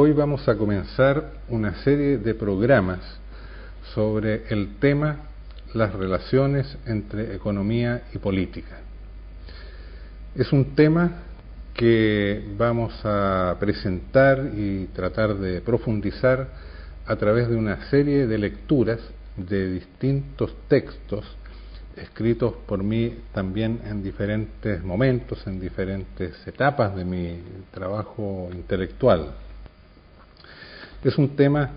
Hoy vamos a comenzar una serie de programas sobre el tema las relaciones entre economía y política. Es un tema que vamos a presentar y tratar de profundizar a través de una serie de lecturas de distintos textos escritos por mí también en diferentes momentos, en diferentes etapas de mi trabajo intelectual. Es un tema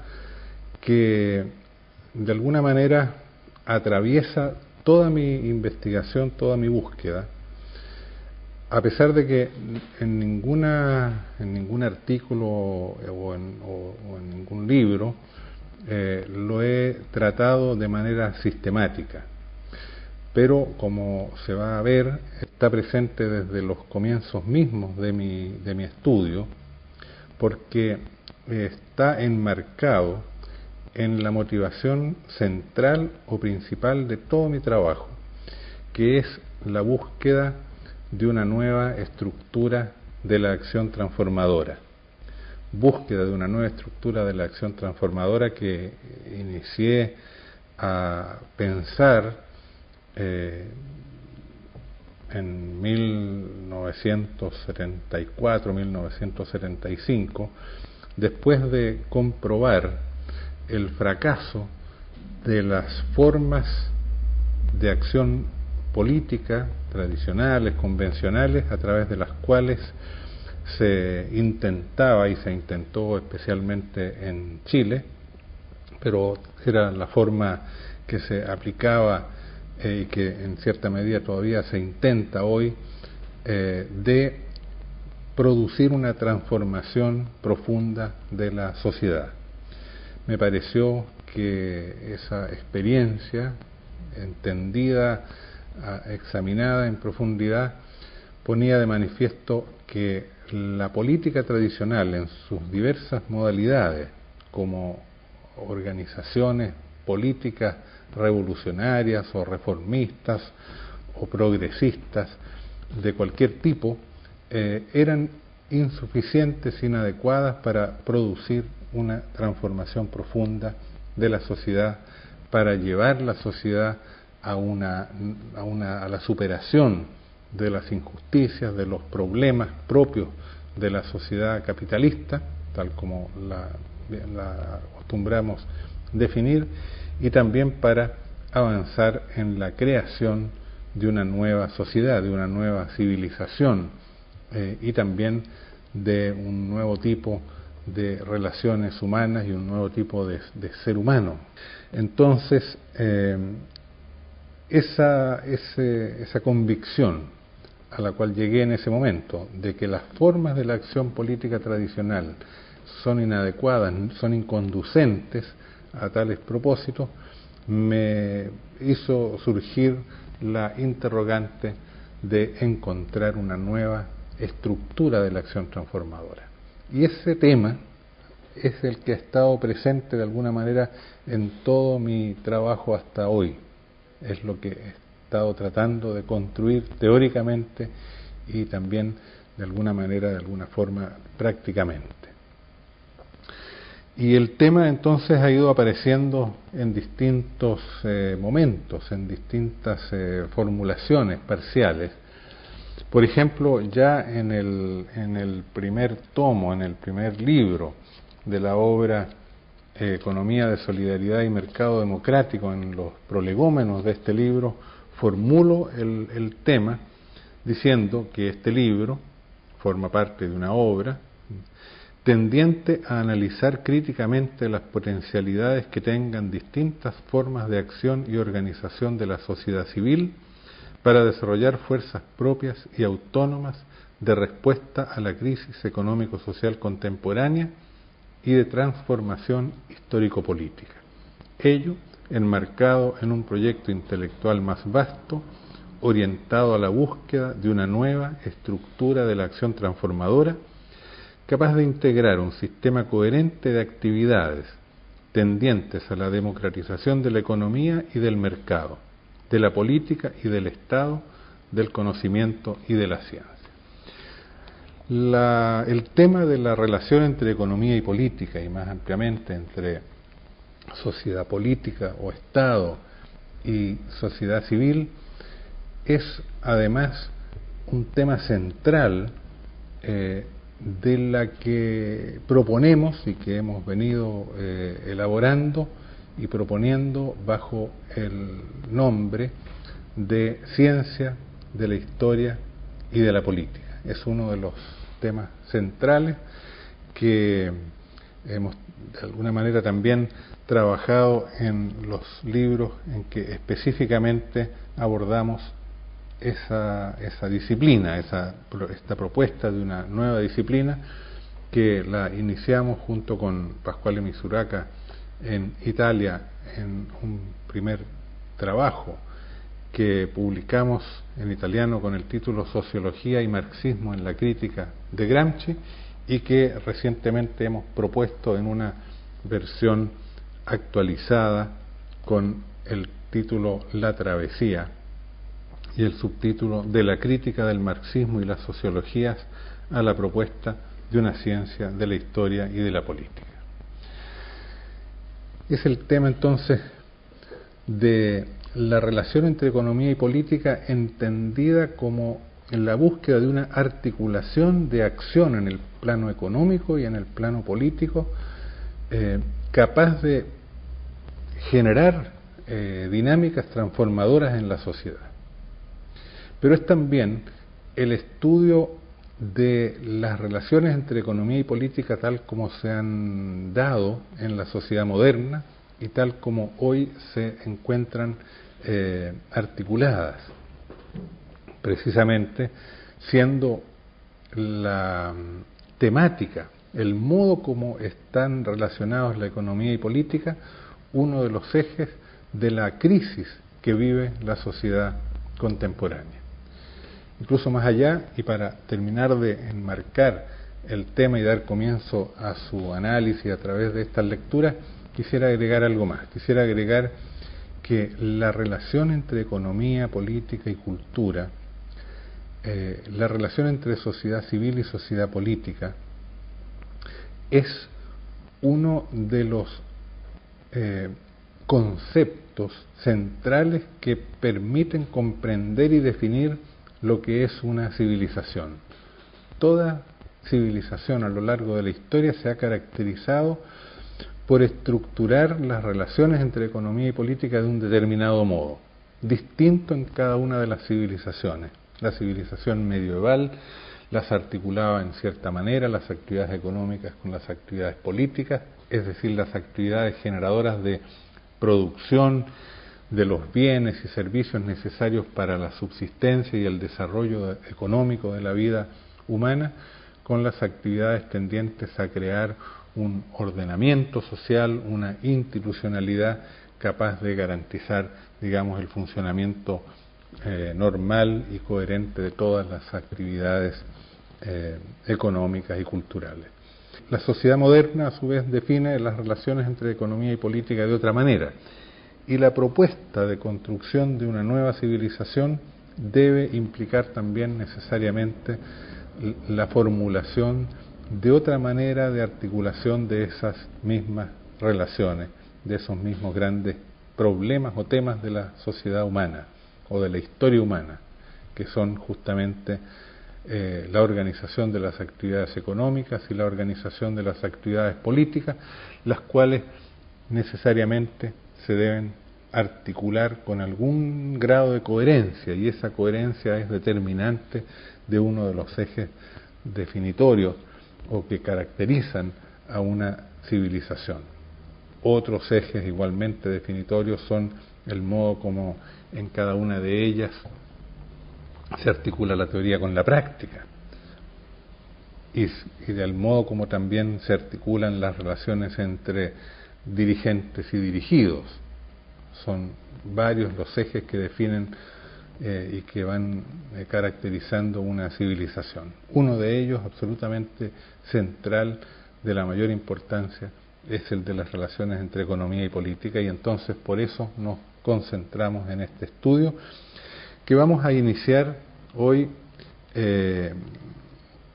que de alguna manera atraviesa toda mi investigación, toda mi búsqueda, a pesar de que en ningún artículo o en ningún libro lo he tratado de manera sistemática. Pero como se va a ver, está presente desde los comienzos mismos de mi estudio, porque está enmarcado en la motivación central o principal de todo mi trabajo, que es la búsqueda de una nueva estructura de la acción transformadora. Búsqueda de una nueva estructura de la acción transformadora que inicié a pensar en 1974-1975, después de comprobar el fracaso de las formas de acción política tradicionales, convencionales, a través de las cuales se intentaba y se intentó especialmente en Chile, pero era la forma que se aplicaba y que en cierta medida todavía se intenta hoy de producir una transformación profunda de la sociedad. Me pareció que esa experiencia, entendida, examinada en profundidad, ponía de manifiesto que la política tradicional en sus diversas modalidades, como organizaciones políticas revolucionarias o reformistas o progresistas de cualquier tipo, eran insuficientes, inadecuadas para producir una transformación profunda de la sociedad, para llevar la sociedad a la superación de las injusticias, de los problemas propios de la sociedad capitalista, tal como la acostumbramos definir, y también para avanzar en la creación de una nueva sociedad, de una nueva civilización, y también de un nuevo tipo de relaciones humanas y un nuevo tipo de ser humano. Entonces, esa convicción a la cual llegué en ese momento, de que las formas de la acción política tradicional son inadecuadas, son inconducentes a tales propósitos, me hizo surgir la interrogante de encontrar una nueva estructura de la acción transformadora. Y ese tema es el que ha estado presente de alguna manera en todo mi trabajo hasta hoy. Es lo que he estado tratando de construir teóricamente y también de alguna manera, de alguna forma, prácticamente. Y el tema entonces ha ido apareciendo en distintos momentos, en distintas formulaciones parciales. Por ejemplo, ya en el primer tomo, en el primer libro de la obra Economía de Solidaridad y Mercado Democrático, en los prolegómenos de este libro, formulo el tema diciendo que este libro forma parte de una obra tendiente a analizar críticamente las potencialidades que tengan distintas formas de acción y organización de la sociedad civil para desarrollar fuerzas propias y autónomas de respuesta a la crisis económico-social contemporánea y de transformación histórico-política. Ello enmarcado en un proyecto intelectual más vasto, orientado a la búsqueda de una nueva estructura de la acción transformadora, capaz de integrar un sistema coherente de actividades tendientes a la democratización de la economía y del mercado, de la política y del Estado, del conocimiento y de la ciencia. El tema de la relación entre economía y política, y más ampliamente entre sociedad política o Estado y sociedad civil, es además un tema central de la que proponemos y que hemos venido elaborando y proponiendo bajo el nombre de ciencia de la historia y de la política. Es uno de los temas centrales que hemos de alguna manera también trabajado en los libros en que específicamente abordamos esa disciplina, esta propuesta de una nueva disciplina que la iniciamos junto con Pasquale Misuraca en Italia en un primer trabajo que publicamos en italiano con el título Sociología y Marxismo en la crítica de Gramsci, y que recientemente hemos propuesto en una versión actualizada con el título La travesía y el subtítulo De la crítica del marxismo y las sociologías a la propuesta de una ciencia de la historia y de la política. Es el tema entonces de la relación entre economía y política entendida como en la búsqueda de una articulación de acción en el plano económico y en el plano político, capaz de generar dinámicas transformadoras en la sociedad. Pero es también el estudio de las relaciones entre economía y política tal como se han dado en la sociedad moderna y tal como hoy se encuentran articuladas, precisamente siendo la temática, el modo como están relacionados la economía y política, uno de los ejes de la crisis que vive la sociedad contemporánea. Incluso más allá, y para terminar de enmarcar el tema y dar comienzo a su análisis a través de estas lecturas, quisiera agregar algo más. Quisiera agregar que la relación entre economía, política y cultura, la relación entre sociedad civil y sociedad política, es uno de los conceptos centrales que permiten comprender y definir lo que es una civilización. Toda civilización a lo largo de la historia se ha caracterizado por estructurar las relaciones entre economía y política de un determinado modo, distinto en cada una de las civilizaciones. La civilización medieval las articulaba en cierta manera, las actividades económicas con las actividades políticas, es decir, las actividades generadoras de producción de los bienes y servicios necesarios para la subsistencia y el desarrollo económico de la vida humana, con las actividades tendientes a crear un ordenamiento social, una institucionalidad capaz de garantizar, digamos, el funcionamiento normal y coherente de todas las actividades económicas y culturales. La sociedad moderna, a su vez, define las relaciones entre economía y política de otra manera, y la propuesta de construcción de una nueva civilización debe implicar también necesariamente la formulación de otra manera de articulación de esas mismas relaciones, de esos mismos grandes problemas o temas de la sociedad humana o de la historia humana, que son justamente la organización de las actividades económicas y la organización de las actividades políticas, las cuales necesariamente se deben articular con algún grado de coherencia, y esa coherencia es determinante de uno de los ejes definitorios o que caracterizan a una civilización. Otros ejes igualmente definitorios son el modo como en cada una de ellas se articula la teoría con la práctica, y del modo como también se articulan las relaciones entre dirigentes y dirigidos. Son varios los ejes que definen y que van caracterizando una civilización. Uno de ellos, absolutamente central, de la mayor importancia, es el de las relaciones entre economía y política, y entonces por eso nos concentramos en este estudio que vamos a iniciar hoy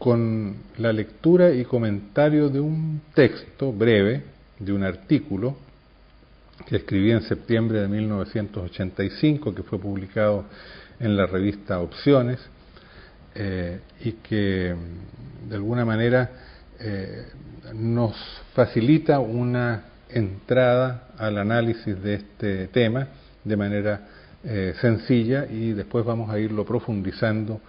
con la lectura y comentario de un texto breve, de un artículo que escribí en septiembre de 1985, que fue publicado en la revista Opciones, y que de alguna manera nos facilita una entrada al análisis de este tema de manera sencilla, y después vamos a irlo profundizando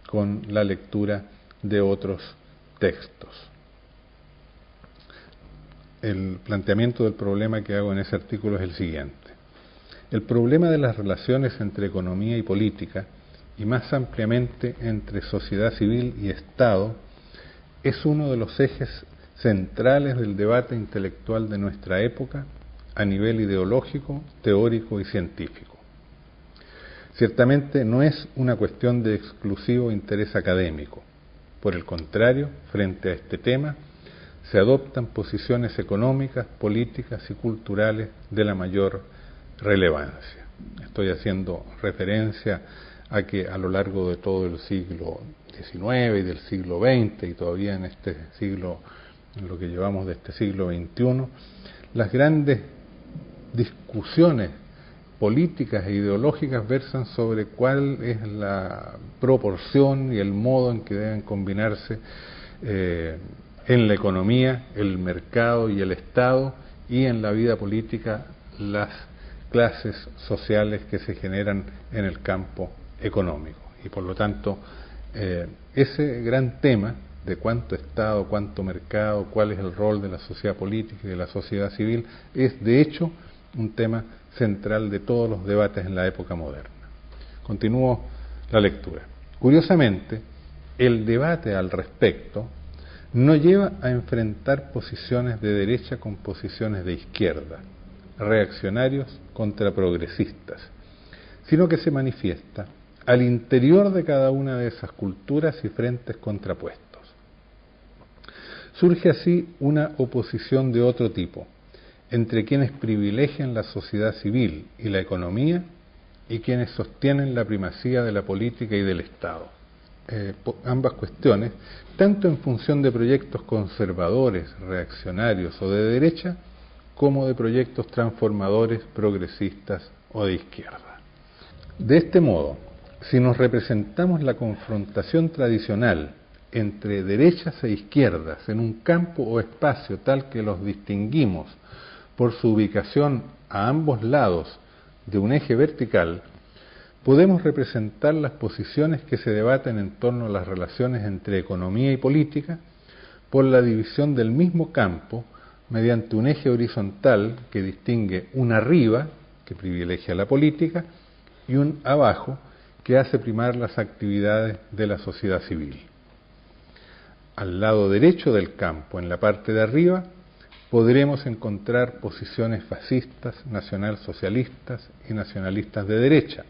con la lectura de otros textos. El planteamiento del problema que hago en ese artículo es el siguiente. El problema de las relaciones entre economía y política, y más ampliamente entre sociedad civil y Estado, es uno de los ejes centrales del debate intelectual de nuestra época a nivel ideológico, teórico y científico. Ciertamente no es una cuestión de exclusivo interés académico. Por el contrario, frente a este tema, se adoptan posiciones económicas, políticas y culturales de la mayor relevancia. Estoy haciendo referencia a que a lo largo de todo el siglo XIX y del siglo XX, y todavía en este siglo, en lo que llevamos de este siglo XXI, las grandes discusiones políticas e ideológicas versan sobre cuál es la proporción y el modo en que deben combinarse en la economía, el mercado y el Estado, y en la vida política las clases sociales que se generan en el campo económico. Y por lo tanto, ese gran tema de cuánto Estado, cuánto mercado, cuál es el rol de la sociedad política y de la sociedad civil, es de hecho un tema central de todos los debates en la época moderna. Continúo la lectura. Curiosamente, el debate al respecto no lleva a enfrentar posiciones de derecha con posiciones de izquierda, reaccionarios contra progresistas, sino que se manifiesta al interior de cada una de esas culturas y frentes contrapuestos. Surge así una oposición de otro tipo, entre quienes privilegian la sociedad civil y la economía y quienes sostienen la primacía de la política y del Estado. Ambas cuestiones, tanto en función de proyectos conservadores, reaccionarios o de derecha, como de proyectos transformadores, progresistas o de izquierda. De este modo, si nos representamos la confrontación tradicional entre derechas e izquierdas en un campo o espacio tal que los distinguimos por su ubicación a ambos lados de un eje vertical, podemos representar las posiciones que se debaten en torno a las relaciones entre economía y política por la división del mismo campo mediante un eje horizontal que distingue un arriba, que privilegia la política, y un abajo, que hace primar las actividades de la sociedad civil. Al lado derecho del campo, en la parte de arriba, podremos encontrar posiciones fascistas, nacionalsocialistas y nacionalistas de derecha,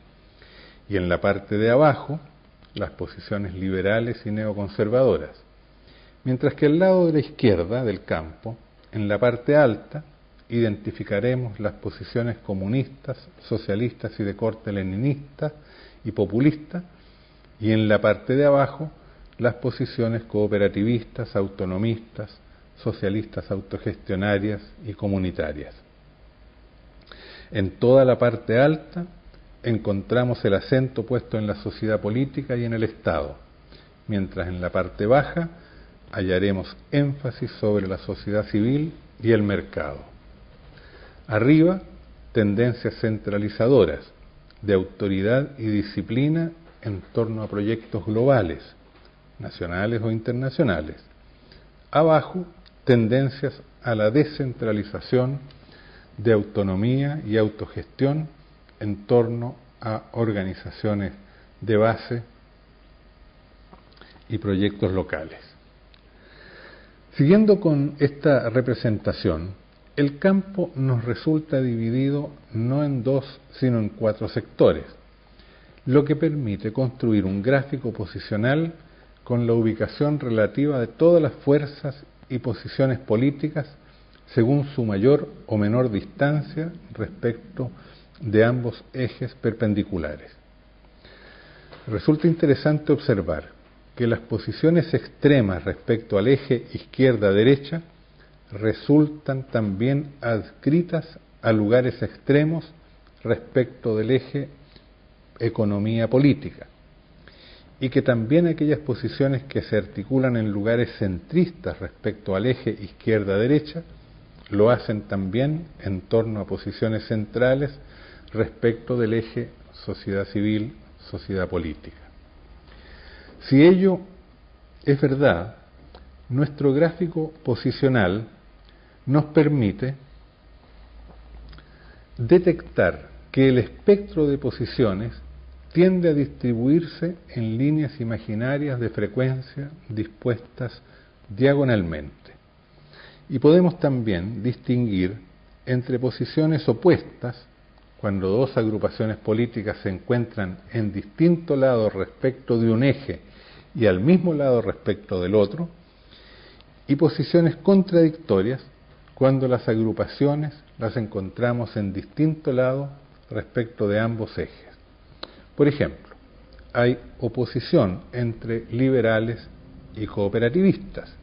y en la parte de abajo, las posiciones liberales y neoconservadoras, mientras que al lado de la izquierda del campo, en la parte alta, identificaremos las posiciones comunistas, socialistas y de corte leninista y populista, y en la parte de abajo, las posiciones cooperativistas, autonomistas, socialistas autogestionarias y comunitarias. En toda la parte alta encontramos el acento puesto en la sociedad política y en el Estado, mientras en la parte baja hallaremos énfasis sobre la sociedad civil y el mercado. Arriba, tendencias centralizadoras de autoridad y disciplina en torno a proyectos globales, nacionales o internacionales. Abajo, tendencias a la descentralización, de autonomía y autogestión en torno a organizaciones de base y proyectos locales. Siguiendo con esta representación, el campo nos resulta dividido no en dos, sino en 4 sectores, lo que permite construir un gráfico posicional con la ubicación relativa de todas las fuerzas y posiciones políticas según su mayor o menor distancia respecto de ambos ejes perpendiculares. Resulta interesante observar que las posiciones extremas respecto al eje izquierda-derecha resultan también adscritas a lugares extremos respecto del eje economía-política, y que también aquellas posiciones que se articulan en lugares centristas respecto al eje izquierda-derecha lo hacen también en torno a posiciones centrales respecto del eje sociedad civil, sociedad política. Si ello es verdad, nuestro gráfico posicional nos permite detectar que el espectro de posiciones tiende a distribuirse en líneas imaginarias de frecuencia dispuestas diagonalmente. Y podemos también distinguir entre posiciones opuestas, cuando dos agrupaciones políticas se encuentran en distinto lado respecto de un eje y al mismo lado respecto del otro, y posiciones contradictorias, cuando las agrupaciones las encontramos en distinto lado respecto de ambos ejes. Por ejemplo, hay oposición entre liberales y cooperativistas,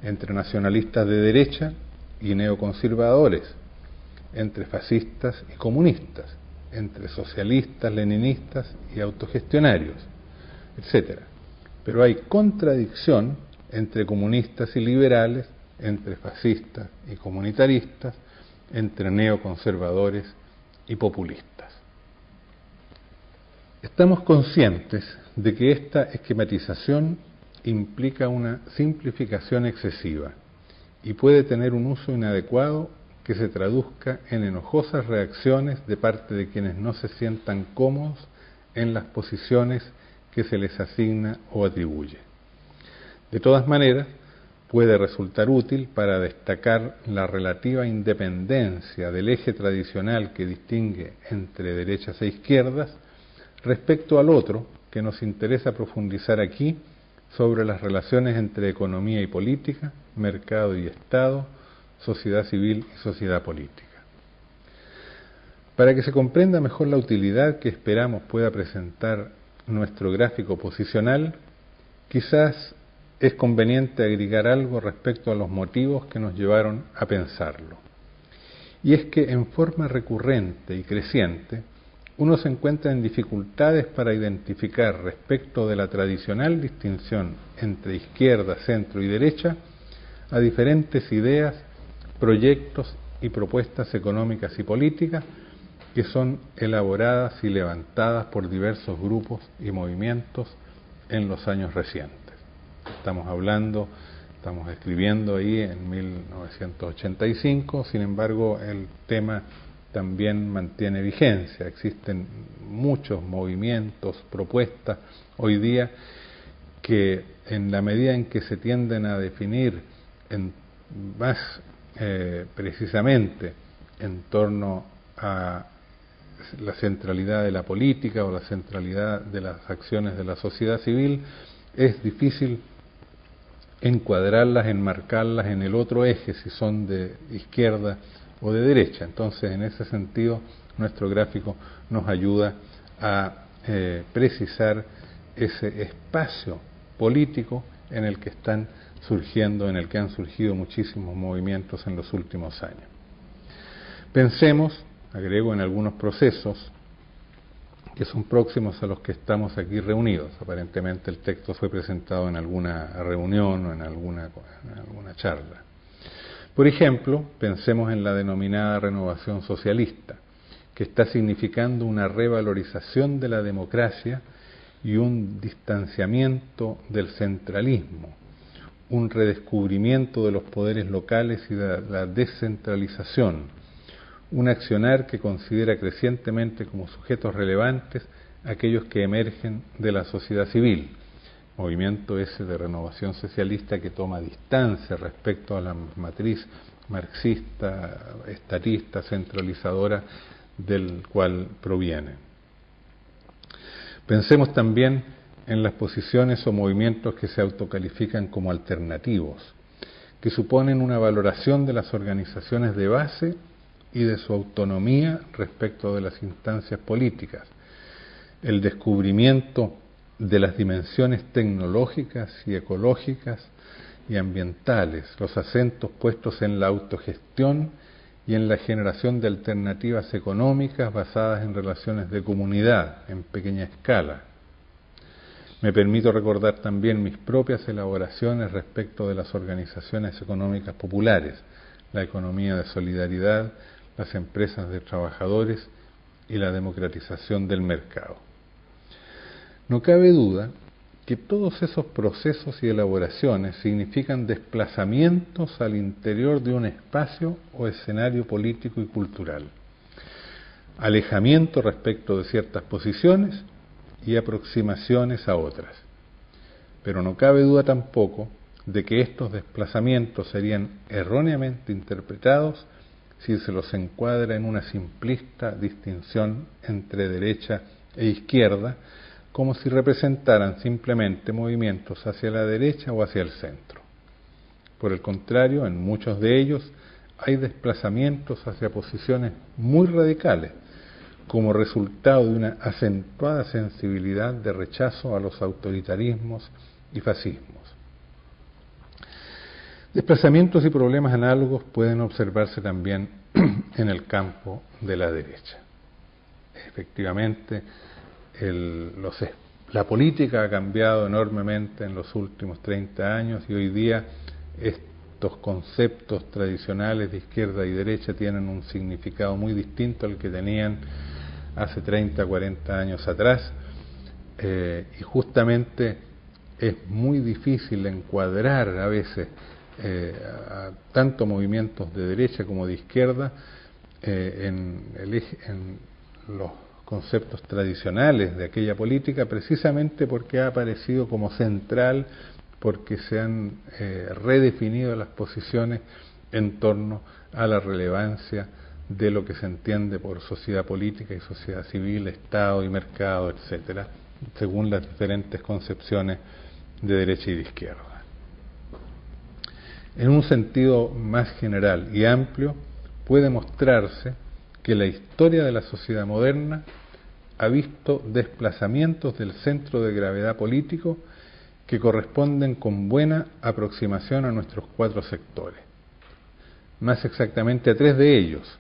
entre nacionalistas de derecha y neoconservadores, entre fascistas y comunistas, entre socialistas, leninistas y autogestionarios, etc. Pero hay contradicción entre comunistas y liberales, entre fascistas y comunitaristas, entre neoconservadores y populistas. Estamos conscientes de que esta esquematización implica una simplificación excesiva y puede tener un uso inadecuado que se traduzca en enojosas reacciones de parte de quienes no se sientan cómodos en las posiciones que se les asigna o atribuye. De todas maneras, puede resultar útil para destacar la relativa independencia del eje tradicional que distingue entre derechas e izquierdas respecto al otro que nos interesa profundizar aquí sobre las relaciones entre economía y política, mercado y Estado, sociedad civil y sociedad política. Para que se comprenda mejor la utilidad que esperamos pueda presentar nuestro gráfico posicional, quizás es conveniente agregar algo respecto a los motivos que nos llevaron a pensarlo. Y es que en forma recurrente y creciente, uno se encuentra en dificultades para identificar respecto de la tradicional distinción entre izquierda, centro y derecha a diferentes ideas, proyectos y propuestas económicas y políticas que son elaboradas y levantadas por diversos grupos y movimientos en los años recientes. Estamos escribiendo ahí en 1985, sin embargo el tema también mantiene vigencia. Existen muchos movimientos, propuestas hoy día que en la medida en que se tienden a definir más precisamente en torno a la centralidad de la política o la centralidad de las acciones de la sociedad civil, es difícil encuadrarlas, enmarcarlas en el otro eje, si son de izquierda o de derecha. Entonces, en ese sentido, nuestro gráfico nos ayuda a precisar ese espacio político en el que están surgiendo, en el que han surgido muchísimos movimientos en los últimos años. Pensemos, agrego, en algunos procesos que son próximos a los que estamos aquí reunidos. Aparentemente el texto fue presentado en alguna reunión o en alguna charla. Por ejemplo, pensemos en la denominada renovación socialista, que está significando una revalorización de la democracia y un distanciamiento del centralismo, un redescubrimiento de los poderes locales y de la descentralización, un accionar que considera crecientemente como sujetos relevantes aquellos que emergen de la sociedad civil, movimiento ese de renovación socialista que toma distancia respecto a la matriz marxista, estatista, centralizadora del cual proviene. Pensemos también en las posiciones o movimientos que se autocalifican como alternativos, que suponen una valoración de las organizaciones de base y de su autonomía respecto de las instancias políticas, el descubrimiento de las dimensiones tecnológicas y ecológicas y ambientales, los acentos puestos en la autogestión y en la generación de alternativas económicas basadas en relaciones de comunidad en pequeña escala. Me permito recordar también mis propias elaboraciones respecto de las organizaciones económicas populares, la economía de solidaridad, las empresas de trabajadores y la democratización del mercado. No cabe duda que todos esos procesos y elaboraciones significan desplazamientos al interior de un espacio o escenario político y cultural, alejamiento respecto de ciertas posiciones y aproximaciones a otras. Pero no cabe duda tampoco de que estos desplazamientos serían erróneamente interpretados si se los encuadra en una simplista distinción entre derecha e izquierda, como si representaran simplemente movimientos hacia la derecha o hacia el centro. Por el contrario, en muchos de ellos hay desplazamientos hacia posiciones muy radicales, como resultado de una acentuada sensibilidad de rechazo a los autoritarismos y fascismos. Desplazamientos y problemas análogos pueden observarse también en el campo de la derecha. Efectivamente, la política ha cambiado enormemente en los últimos 30 años y hoy día estos conceptos tradicionales de izquierda y derecha tienen un significado muy distinto al que tenían hace 30, 40 años atrás, y justamente es muy difícil encuadrar a veces a tanto movimientos de derecha como de izquierda en los conceptos tradicionales de aquella política, precisamente porque ha aparecido como central, porque se han redefinido las posiciones en torno a la relevancia de lo que se entiende por sociedad política y sociedad civil, Estado y mercado, etcétera, según las diferentes concepciones de derecha y de izquierda. En un sentido más general y amplio, puede mostrarse que la historia de la sociedad moderna ha visto desplazamientos del centro de gravedad político que corresponden con buena aproximación a nuestros 4 sectores, más exactamente a 3 de ellos,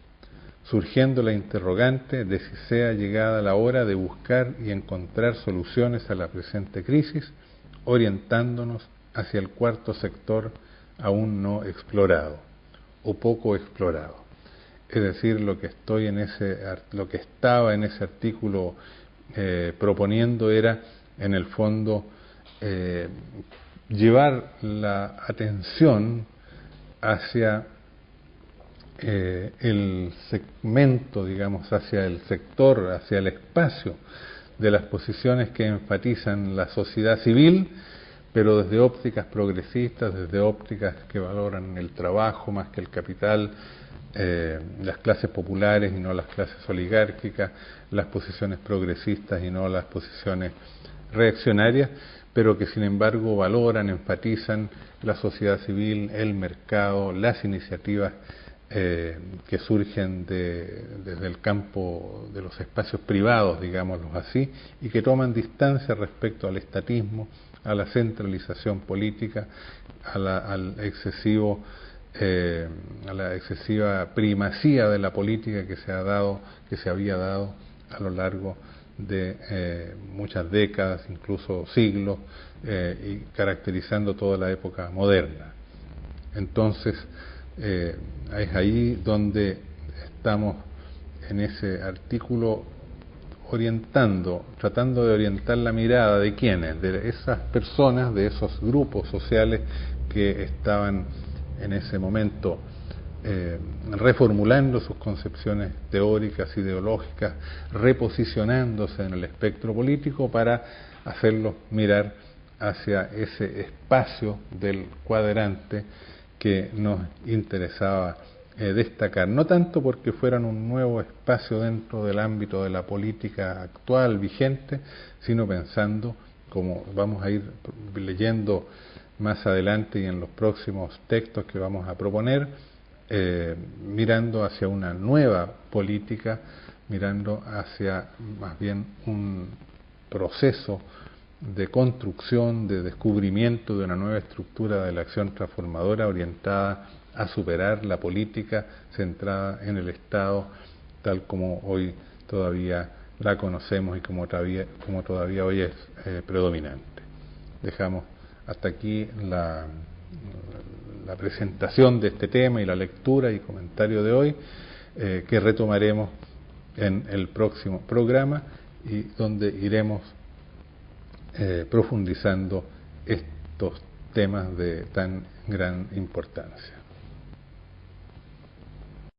surgiendo la interrogante de si sea llegada la hora de buscar y encontrar soluciones a la presente crisis, orientándonos hacia el 4º sector aún no explorado o poco explorado. Es decir, lo que estaba en ese artículo proponiendo era, en el fondo, llevar la atención hacia el segmento, digamos, hacia el sector, hacia el espacio de las posiciones que enfatizan la sociedad civil, pero desde ópticas progresistas, desde ópticas que valoran el trabajo más que el capital, las clases populares y no las clases oligárquicas, las posiciones progresistas y no las posiciones reaccionarias, pero que sin embargo valoran, enfatizan la sociedad civil, el mercado, las iniciativas que surgen desde el campo de los espacios privados, digámoslo así, y que toman distancia respecto al estatismo, a la centralización política, a la excesiva primacía de la política que se había dado a lo largo de muchas décadas, incluso siglos, y caracterizando toda la época moderna. Entonces, es ahí donde estamos en ese artículo tratando de orientar la mirada de quiénes, de esas personas, de esos grupos sociales que estaban en ese momento reformulando sus concepciones teóricas, ideológicas, reposicionándose en el espectro político para hacerlos mirar hacia ese espacio del cuadrante que nos interesaba destacar, no tanto porque fueran un nuevo espacio dentro del ámbito de la política actual, vigente, sino pensando, como vamos a ir leyendo más adelante y en los próximos textos que vamos a proponer, mirando hacia una nueva política, mirando hacia más bien un proceso de construcción, de descubrimiento de una nueva estructura de la acción transformadora orientada a superar la política centrada en el Estado tal como hoy todavía la conocemos y como todavía hoy es predominante. Dejamos hasta aquí la presentación de este tema y la lectura y comentario de hoy, que retomaremos en el próximo programa y donde iremos profundizando estos temas de tan gran importancia.